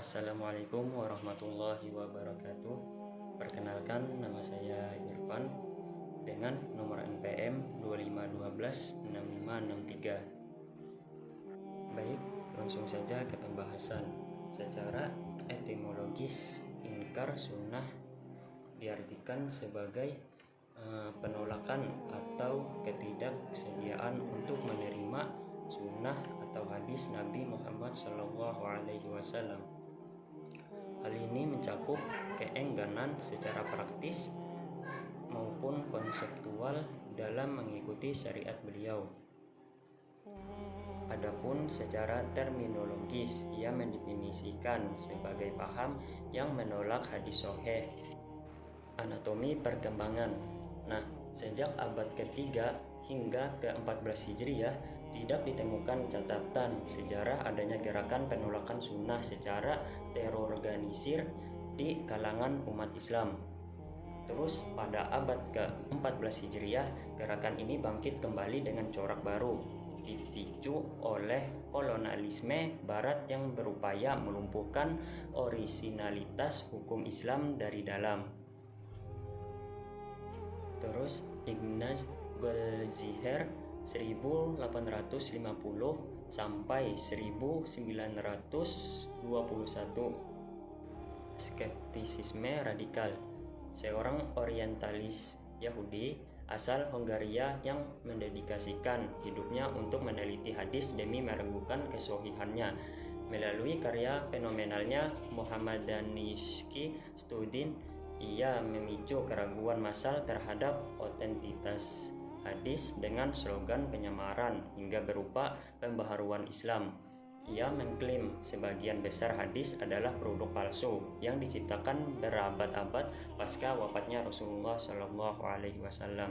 Assalamualaikum warahmatullahi wabarakatuh. Perkenalkan, nama saya Irfan dengan nomor NPM 25126563. Baik, langsung saja ke pembahasan. Secara etimologis, inkar sunnah diartikan sebagai penolakan atau ketidaksediaan untuk menerima sunnah atau hadis Nabi Muhammad SAW. Hal ini mencakup keengganan secara praktis maupun konseptual dalam mengikuti syariat beliau. Adapun secara terminologis, ia mendefinisikan sebagai paham yang menolak hadis sahih. Anatomi perkembangan. Nah, sejak abad ketiga hingga ke-14 Hijriah tidak ditemukan catatan sejarah adanya gerakan penolakan sunnah secara terorganisir di kalangan umat Islam. Terus pada abad ke-14 Hijriah, gerakan ini bangkit kembali dengan corak baru, dipicu oleh kolonialisme Barat yang berupaya melumpuhkan orisinalitas hukum Islam dari dalam. Terus Ignaz Goldziher 1850 sampai 1921. Skeptisisme radikal. Seorang orientalis Yahudi asal Hongaria yang mendedikasikan hidupnya untuk meneliti hadis demi meragukan kesohihannya. Melalui karya fenomenalnya Mohammedanistski Studien, ia memicu keraguan massal terhadap otentitas hadis dengan slogan penyamaran hingga berupa pembaharuan Islam. Ia mengklaim sebagian besar hadis adalah produk palsu yang diciptakan berabad-abad pasca wafatnya Rasulullah SAW.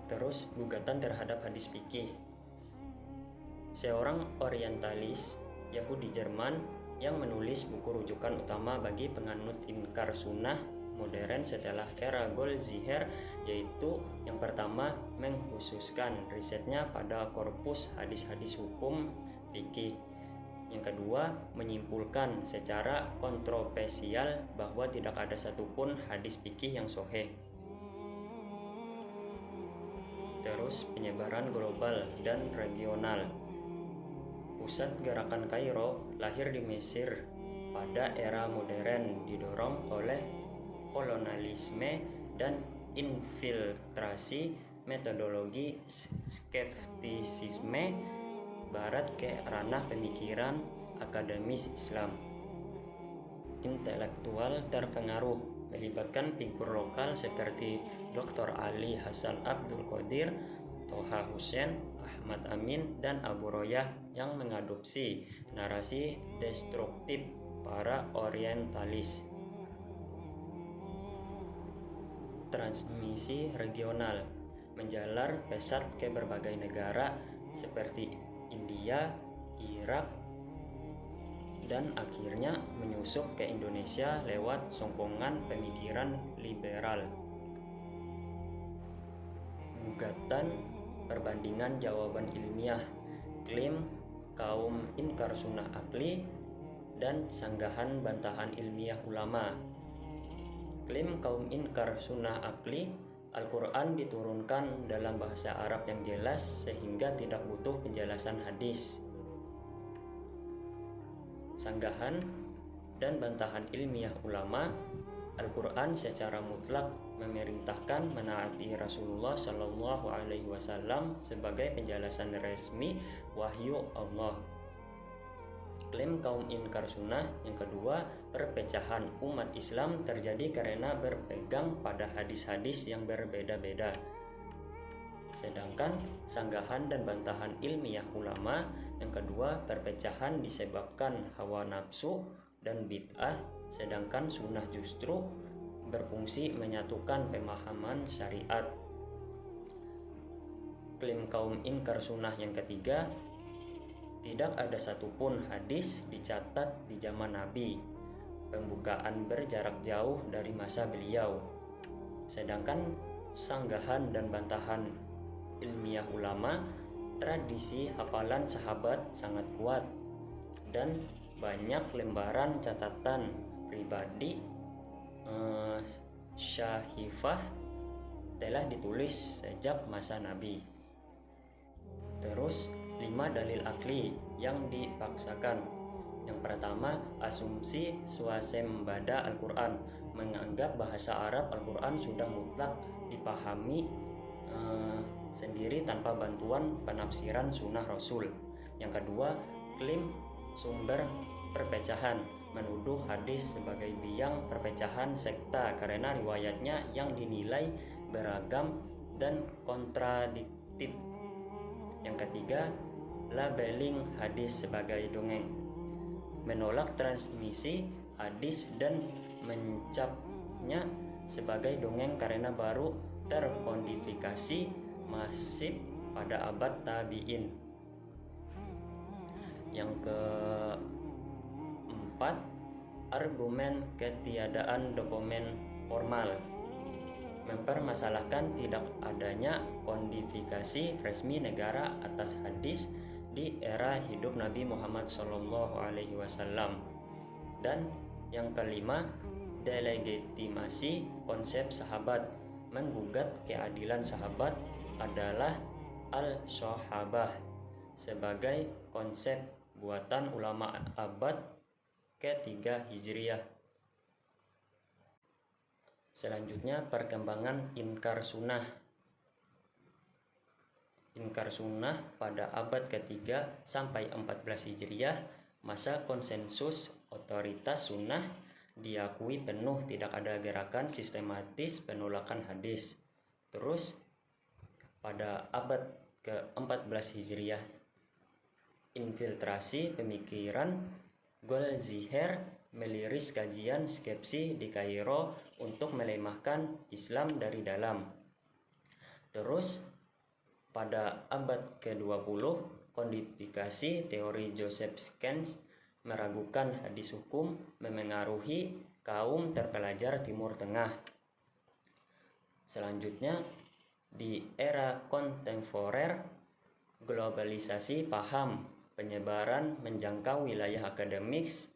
Terus gugatan terhadap hadis fikih. Seorang orientalis Yahudi Jerman yang menulis buku rujukan utama bagi penganut inkar sunnah modern setelah era Goldziher, yaitu yang pertama mengkhususkan risetnya pada korpus hadis-hadis hukum fikih. Yang kedua, menyimpulkan secara kontroversial bahwa tidak ada satupun hadis fikih yang sahih. Terus penyebaran global dan regional. Pusat gerakan Kairo lahir di Mesir pada era modern didorong oleh kolonialisme dan infiltrasi metodologi skeptisisme Barat ke ranah pemikiran akademis Islam. Intelektual terpengaruh melibatkan figur lokal seperti Dr. Ali Hasan Abdul Qadir, Toha Hussein, Ahmad Amin, dan Abu Royah yang mengadopsi narasi destruktif para orientalis. Transmisi regional menjalar pesat ke berbagai negara seperti India, Irak, dan akhirnya menyusup ke Indonesia lewat songkongan pemikiran liberal. Gugatan perbandingan jawaban ilmiah, klaim kaum inkar sunnah akli, dan sanggahan bantahan ilmiah ulama. Klaim kaum inkar sunnah akli, Al-Quran diturunkan dalam bahasa Arab yang jelas sehingga tidak butuh penjelasan hadis. Sanggahan dan bantahan ilmiah ulama, Al-Quran secara mutlak memerintahkan menaati Rasulullah SAW sebagai penjelasan resmi wahyu Allah. Klaim kaum inkar sunnah yang kedua, perpecahan umat Islam terjadi karena berpegang pada hadis-hadis yang berbeda-beda. Sedangkan sanggahan dan bantahan ilmiah ulama yang kedua, perpecahan disebabkan hawa nafsu dan bid'ah, sedangkan sunnah justru berfungsi menyatukan pemahaman syariat. Klaim kaum inkar sunnah yang ketiga, tidak ada satupun hadis dicatat di zaman Nabi. Pembukaan berjarak jauh dari masa beliau. Sedangkan sanggahan dan bantahan ilmiah ulama, tradisi hafalan sahabat sangat kuat dan banyak lembaran catatan pribadi syahifah telah ditulis sejak masa Nabi. Terus 5 dalil akli yang dipaksakan. Yang pertama, asumsi swasembada Al-Quran, menganggap bahasa Arab Al-Quran sudah mutlak dipahami sendiri tanpa bantuan penafsiran sunnah Rasul. Yang kedua, klaim sumber perpecahan, menuduh hadis sebagai biang perpecahan sekta karena riwayatnya yang dinilai beragam dan kontradiktif. Yang ketiga, labeling hadis sebagai dongeng, menolak transmisi hadis dan mencapnya sebagai dongeng karena baru terkodifikasi masif pada abad tabi'in. Yang keempat, argumen ketiadaan dokumen formal, mempermasalahkan tidak adanya kodifikasi resmi negara atas hadis di era hidup Nabi Muhammad SAW. Dan yang kelima, delegitimasi konsep sahabat, menggugat keadilan sahabat adalah al-sahabah sebagai konsep buatan ulama abad ke-3 Hijriah. Selanjutnya, perkembangan inkar sunnah. Inkar sunnah pada abad ke-3 sampai 14 Hijriah, masa konsensus otoritas sunnah diakui penuh, tidak ada gerakan sistematis penolakan hadis. Terus pada abad ke-14 Hijriah, infiltrasi pemikiran Goldziher meliris kajian skepsi di Kairo untuk melemahkan Islam dari dalam. Terus pada abad ke-20, kodifikasi teori Joseph Scans meragukan hadis hukum memengaruhi kaum terpelajar Timur Tengah. Selanjutnya, di era kontemporer, globalisasi paham penyebaran menjangkau wilayah akademis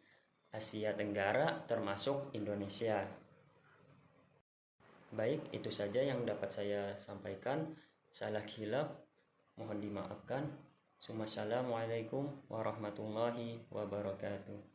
Asia Tenggara termasuk Indonesia. Baik, itu saja yang dapat saya sampaikan. Salah khilaf mohon dimaafkan. Assalamualaikum warahmatullahi wabarakatuh.